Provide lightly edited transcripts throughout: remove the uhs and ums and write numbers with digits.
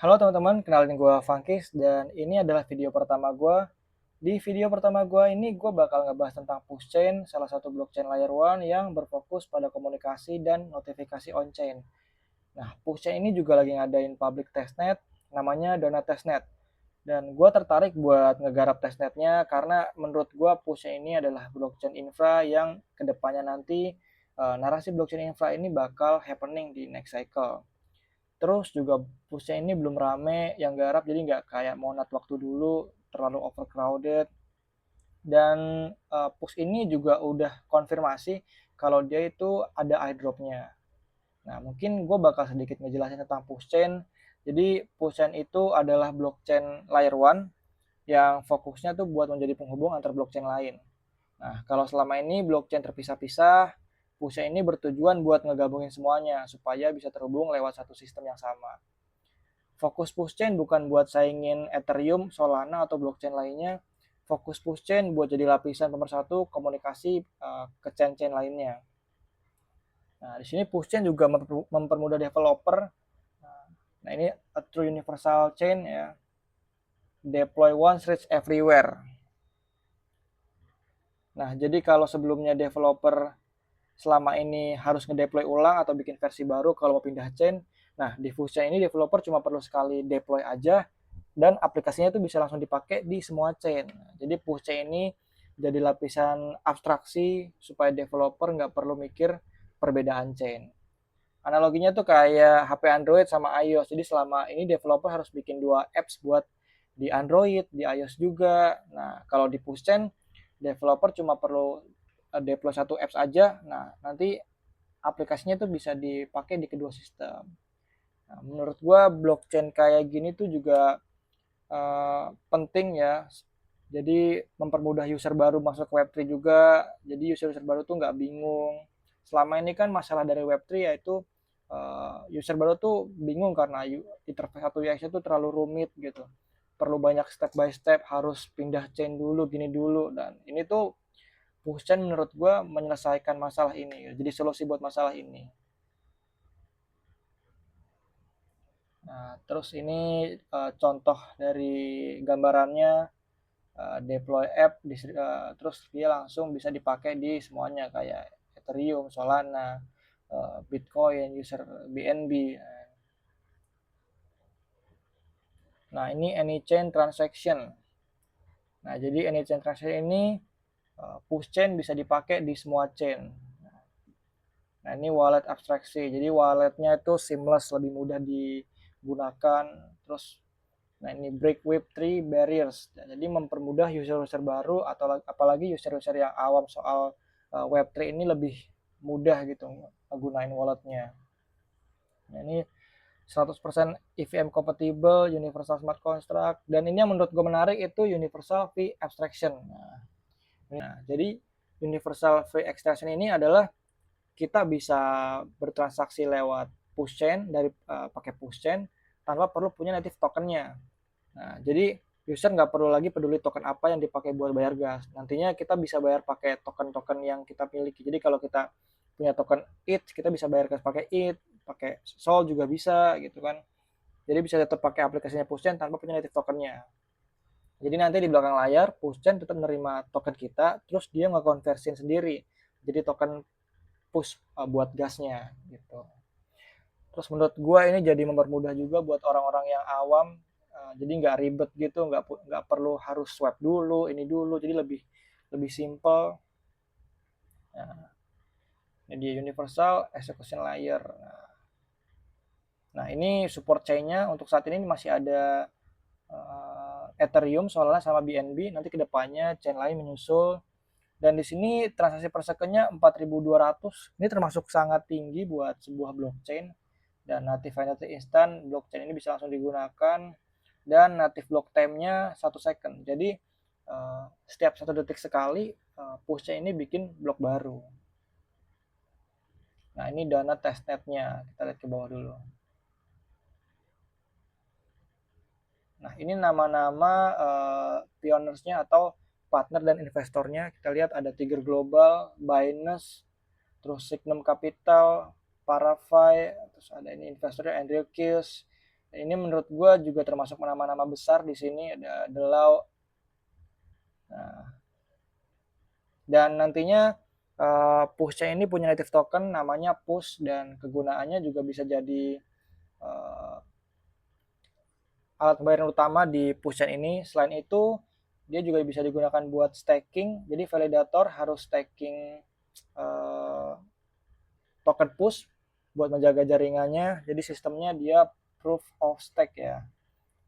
Halo teman-teman, kenalin gue Funkis dan ini adalah video pertama gue. Di video pertama gue ini gue bakal ngebahas tentang Pushchain, salah satu blockchain layer 1 yang berfokus pada komunikasi dan notifikasi on-chain. Nah, Pushchain ini juga lagi ngadain public testnet, namanya Donut Testnet. Dan gue tertarik buat ngegarap testnetnya karena menurut gue Pushchain ini adalah blockchain infra yang kedepannya nanti narasi blockchain infra ini bakal happening di next cycle. Terus juga pushnya ini belum rame yang garap, jadi nggak kayak Monat waktu dulu terlalu overcrowded. Dan push ini juga udah konfirmasi kalau dia itu ada airdropnya. Nah, mungkin gue bakal sedikit ngejelasin tentang pushchain. Jadi pushchain itu adalah blockchain layer 1 yang fokusnya tuh buat menjadi penghubung antar blockchain lain. Nah, kalau selama ini blockchain terpisah-pisah, pushchain ini bertujuan buat ngegabungin semuanya supaya bisa terhubung lewat satu sistem yang sama. Fokus Pushchain bukan buat saingin Ethereum, Solana, atau blockchain lainnya. Fokus Pushchain buat jadi lapisan pemersatu komunikasi ke chain-chain lainnya. Nah, di sini Pushchain juga mempermudah developer. Nah, ini a true universal chain ya. Deploy once, reach everywhere. Nah, jadi kalau sebelumnya developer selama ini harus ngedeploy ulang atau bikin versi baru kalau mau pindah chain, nah di Pushchain ini developer cuma perlu sekali deploy aja dan aplikasinya itu bisa langsung dipakai di semua chain. Jadi Pushchain ini jadi lapisan abstraksi supaya developer nggak perlu mikir perbedaan chain. Analoginya tuh kayak HP Android sama iOS. Jadi selama ini developer harus bikin dua apps buat di Android, di iOS juga. Nah, kalau di Pushchain, developer cuma perlu deploy satu apps aja. Nah, nanti aplikasinya tuh bisa dipakai di kedua sistem. Nah, menurut gua blockchain kayak gini tuh juga penting ya. Jadi mempermudah user baru masuk ke Web3 juga. Jadi user-user baru tuh nggak bingung. Selama ini kan masalah dari Web3 yaitu user baru tuh bingung karena interface satu UX itu terlalu rumit gitu. Perlu banyak step by step, harus pindah chain dulu, gini dulu. Dan ini tuh Pushchain menurut gua menyelesaikan masalah ini. Jadi solusi buat masalah ini. Nah, terus ini contoh dari gambarannya. Deploy app terus dia langsung bisa dipakai di semuanya kayak Ethereum, Solana, Bitcoin, user BNB. Nah, ini AnyChain transaction. Nah, jadi AnyChain transaction ini push chain bisa dipakai di semua chain. Nah, ini wallet abstraksi. Jadi walletnya itu seamless, lebih mudah digunakan. Terus nah, ini break Web3 barriers. Jadi mempermudah user-user baru atau apalagi user-user yang awam soal Web3 ini lebih mudah gitu menggunakan walletnya. Nah, ini 100% EVM compatible, universal smart contract, dan ini yang menurut gue menarik itu universal fee abstraction. Nah, jadi universal fee abstraction ini adalah kita bisa bertransaksi lewat pushchain pakai pushchain tanpa perlu punya native tokennya. Nah, jadi user nggak perlu lagi peduli token apa yang dipakai buat bayar gas. Nantinya kita bisa bayar pakai token-token yang kita miliki. Jadi kalau kita punya token ETH, kita bisa bayar gas pakai ETH, pakai Sol juga bisa gitu kan. Jadi bisa tetap pakai aplikasinya Pushchain tanpa punya native tokennya. Jadi nanti di belakang layar Pushchain tetap menerima token kita, terus dia ngekonversiin sendiri. Jadi token push buat gasnya gitu. Terus menurut gue ini jadi mempermudah juga buat orang-orang yang awam, jadi nggak ribet gitu, nggak perlu harus swipe dulu ini dulu, jadi lebih lebih simple. Nah, ini dia universal execution layer. Nah, ini support chainnya untuk saat ini masih ada Ethereum, Solana, sama BNB. Nanti kedepannya chain lain menyusul. Dan di sini transaksi per secondnya 4.200. Ini termasuk sangat tinggi buat sebuah blockchain. Dan native finality instant blockchain ini bisa langsung digunakan. Dan native block time-nya 1 second. Jadi setiap 1 detik sekali pushchain ini bikin blok baru. Nah, ini dana testnetnya. Kita lihat ke bawah dulu. Nah, ini nama-nama pioneersnya atau partner dan investornya. Kita lihat ada Tiger Global, Binance, terus Signum Capital, Parafy, terus ada ini investornya Andrew Keys, Ini menurut gue juga termasuk nama-nama besar di sini, ada Delau. Nah, dan nantinya push-chain ini punya native token namanya push, dan kegunaannya juga bisa jadi alat pembayaran utama di push-chain ini. Selain itu, dia juga bisa digunakan buat staking. Jadi validator harus staking token push buat menjaga jaringannya. Jadi sistemnya dia proof of stake ya.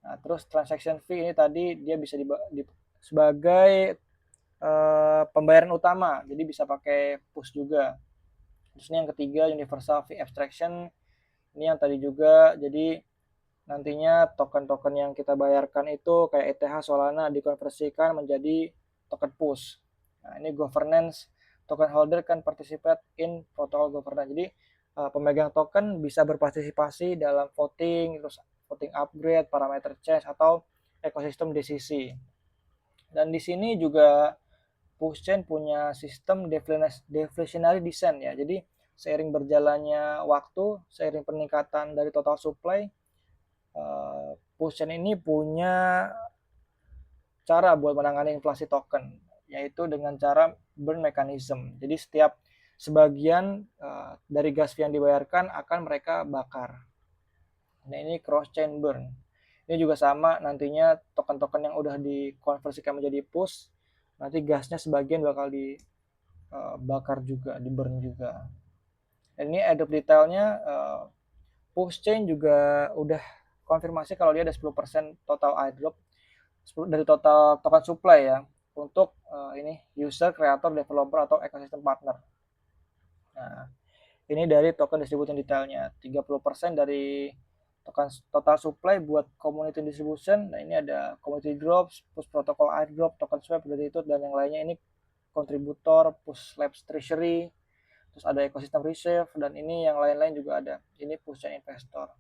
Nah, terus transaction fee ini tadi dia bisa sebagai pembayaran utama, jadi bisa pakai push juga. Terus ini yang ketiga, universal fee abstraction. Ini yang tadi juga, jadi nantinya token-token yang kita bayarkan itu kayak ETH, Solana dikonversikan menjadi token push. Nah, ini governance, token holder can participate in protocol governance. Jadi pemegang token bisa berpartisipasi dalam voting, terus voting upgrade, parameter change, atau ekosistem DCC. Dan di sini juga Pushchain punya sistem deflationary descent ya. Jadi seiring berjalannya waktu, seiring peningkatan dari total supply, Pushchain ini punya cara buat menangani inflasi token, yaitu dengan cara burn mechanism. Jadi setiap sebagian dari gas fee yang dibayarkan akan mereka bakar. Nah, ini cross chain burn. Ini juga sama, nantinya token-token yang udah dikonversikan menjadi push, nanti gasnya sebagian bakal dibakar juga, di burn juga. Dan ini airdrop detailnya, Pushchain juga udah konfirmasi kalau dia ada 10% total airdrop dari total token supply ya, untuk ini user, creator, developer, atau ecosystem partner. Nah, ini dari token distribution detailnya, 30% dari token total supply buat community distribution. Nah, ini ada community drops, push protocol airdrop, token swap, gratitude, dan yang lainnya. Ini kontributor, push labs treasury, terus ada ekosistem reserve, dan ini yang lain-lain juga ada. Ini push investor.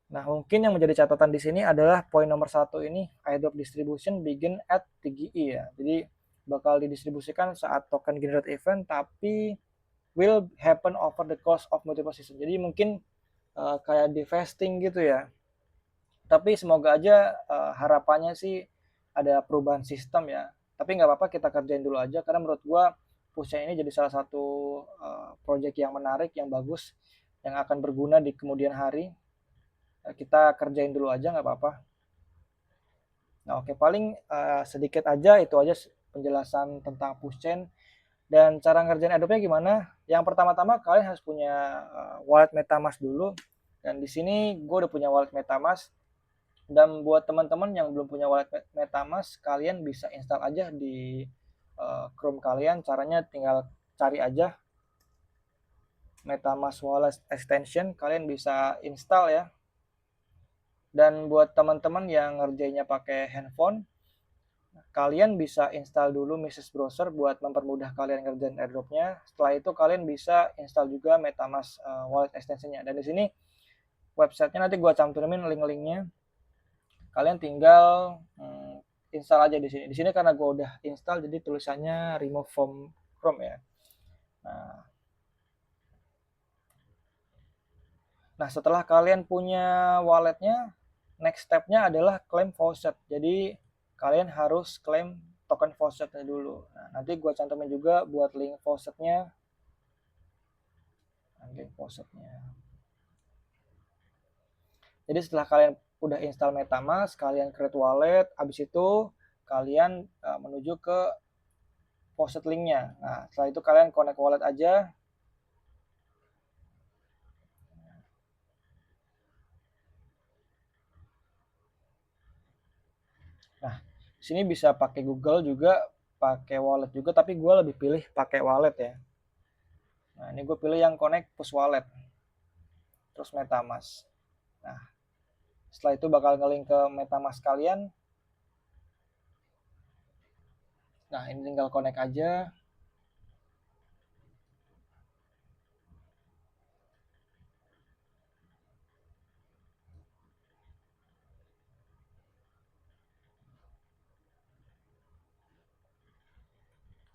Nah, mungkin yang menjadi catatan di sini adalah poin nomor 1 ini, airdrop distribution begin at TGE ya. Jadi bakal didistribusikan saat token generate event, tapi will happen over the course of multiple season. Jadi mungkin kayak di vesting gitu ya. Tapi semoga aja harapannya sih ada perubahan sistem ya. Tapi nggak apa-apa, kita kerjain dulu aja, karena menurut gua Pushchain ini jadi salah satu project yang menarik, yang bagus, yang akan berguna di kemudian hari. Kita kerjain dulu aja, nggak apa-apa. Nah, oke, paling sedikit aja, itu aja penjelasan tentang Pushchain. Dan cara ngerjain airdropnya gimana? Yang pertama-tama kalian harus punya wallet MetaMask dulu. Dan di sini gue udah punya wallet MetaMask. Dan buat teman-teman yang belum punya wallet MetaMask, kalian bisa install aja di Chrome kalian. Caranya tinggal cari aja MetaMask Wallet Extension, kalian bisa install ya. Dan buat teman-teman yang ngerjainnya pakai handphone, kalian bisa install dulu Mrs. Browser buat mempermudah kalian ngerjain airdropnya. Setelah itu kalian bisa install juga MetaMask Wallet Extensionnya. Dan di sini websitenya nanti gue cantumin link-linknya. Kalian tinggal install aja di sini. Di sini karena gue udah install, jadi tulisannya remove from Chrome ya. Nah, setelah kalian punya walletnya, next stepnya adalah claim faucet. Jadi kalian harus claim token faucetnya dulu. Nah, nanti gue cantumin juga buat link faucetnya. Link faucetnya. Jadi setelah kalian udah install MetaMask, kalian create wallet, habis itu kalian menuju ke faucet linknya. Nah, setelah itu kalian connect wallet aja. Nah, sini bisa pakai Google juga, pakai wallet juga, tapi gue lebih pilih pakai wallet ya. Nah, ini gue pilih yang connect push wallet, terus MetaMask. Nah, setelah itu bakal ngelink ke MetaMask kalian. Nah, ini tinggal connect aja.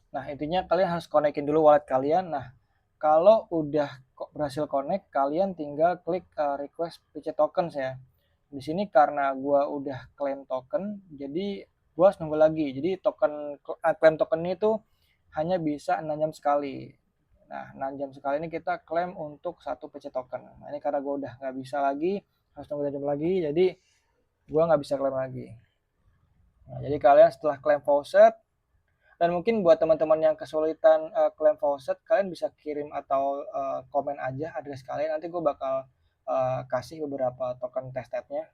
Nah, intinya kalian harus connectin dulu wallet kalian. Nah, kalau udah berhasil connect, kalian tinggal klik request PC tokens ya. Di sini karena gua udah claim token, jadi gua harus nunggu lagi. Jadi claim token itu hanya bisa 6 jam sekali. Nah, 6 jam sekali ini kita klaim untuk satu PC token. Nah, ini karena gue udah nggak bisa lagi, harus nunggu 2 jam lagi, jadi gue nggak bisa klaim lagi. Nah, jadi kalian setelah klaim faucet, dan mungkin buat teman-teman yang kesulitan klaim faucet, kalian bisa kirim atau komen aja address kalian. Nanti gue bakal kasih beberapa token testnetnya.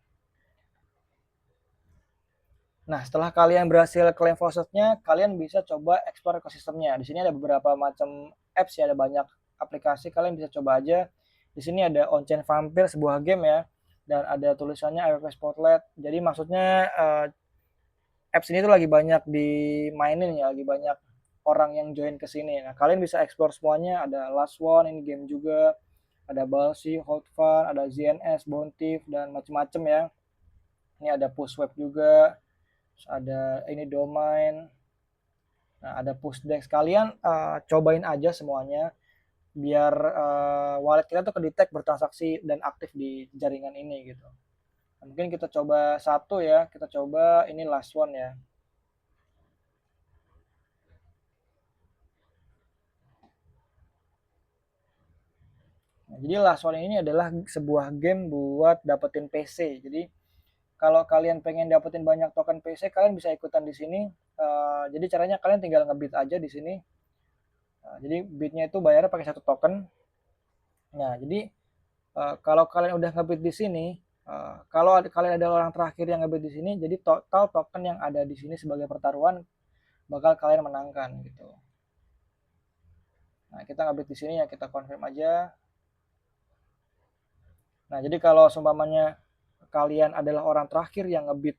Nah, setelah kalian berhasil klaim faucetnya, kalian bisa coba explore ekosistemnya. Di sini ada beberapa macam apps ya, ada banyak aplikasi, kalian bisa coba aja. Di sini ada On-Chain Vampire, sebuah game ya, dan ada tulisannya AWP Spotlight. Jadi maksudnya apps ini tuh lagi banyak dimainin ya, lagi banyak orang yang join ke sini. Nah, kalian bisa explore semuanya, ada Last One, ini game juga, ada Balsi, Hold Fun, ada ZNS, Bountif, dan macam-macam ya. Ini ada Pushweb juga, ada ini domain. Nah, ada Pushdex. Kalian cobain aja semuanya biar wallet kita tuh kedetek bertransaksi dan aktif di jaringan ini gitu. Nah, mungkin kita coba satu ya, kita coba ini Last One ya. Nah, jadi Last One ini adalah sebuah game buat dapetin PC. Jadi kalau kalian pengen dapetin banyak token PC, kalian bisa ikutan di sini. Jadi caranya kalian tinggal ngebit aja di sini. Jadi bitnya itu bayarnya pakai satu token. Nah, jadi kalau kalian udah ngebit di sini, kalau kalian adalah orang terakhir yang ngebit di sini, jadi total token yang ada di sini sebagai pertaruhan bakal kalian menangkan gitu. Nah, kita ngebit di sini ya, kita confirm aja. Nah, jadi kalau seumpamanya kalian adalah orang terakhir yang ngebit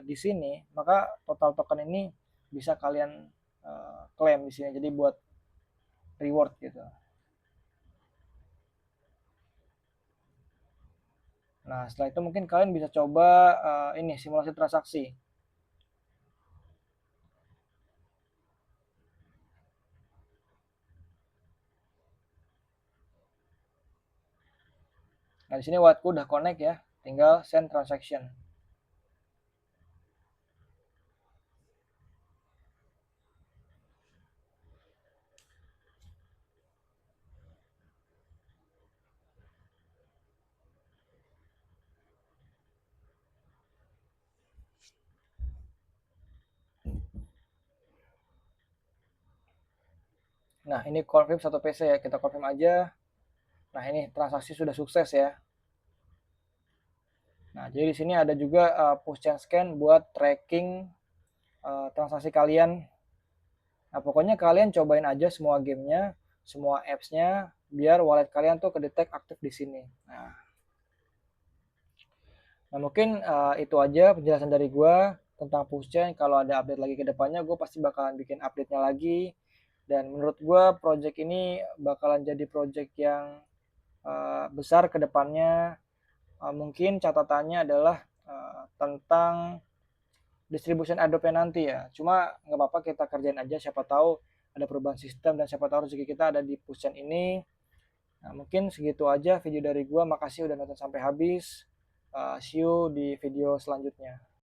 di sini, maka total token ini bisa kalian klaim di sini. Jadi buat reward gitu. Nah, setelah itu mungkin kalian bisa coba ini simulasi transaksi. Nah, di sini walletku udah connect ya, tinggal send transaction. Nah, ini confirm satu PC ya, kita confirm aja. Nah, ini transaksi sudah sukses ya. Nah, jadi di sini ada juga push chain scan buat tracking transaksi kalian. Nah, pokoknya kalian cobain aja semua gamenya, semua apps-nya, biar wallet kalian tuh kedetek aktif di sini. Nah, mungkin itu aja penjelasan dari gue tentang pushchain. Kalau ada update lagi ke depannya, gue pasti bakalan bikin update-nya lagi. Dan menurut gue, project ini bakalan jadi project yang besar ke depannya. Mungkin catatannya adalah tentang distribution Adobe nanti ya. Cuma nggak apa-apa, kita kerjain aja. Siapa tahu ada perubahan sistem dan siapa tahu rezeki kita ada di pushchain ini. Nah, mungkin segitu aja video dari gue. Makasih udah nonton sampai habis. See you di video selanjutnya.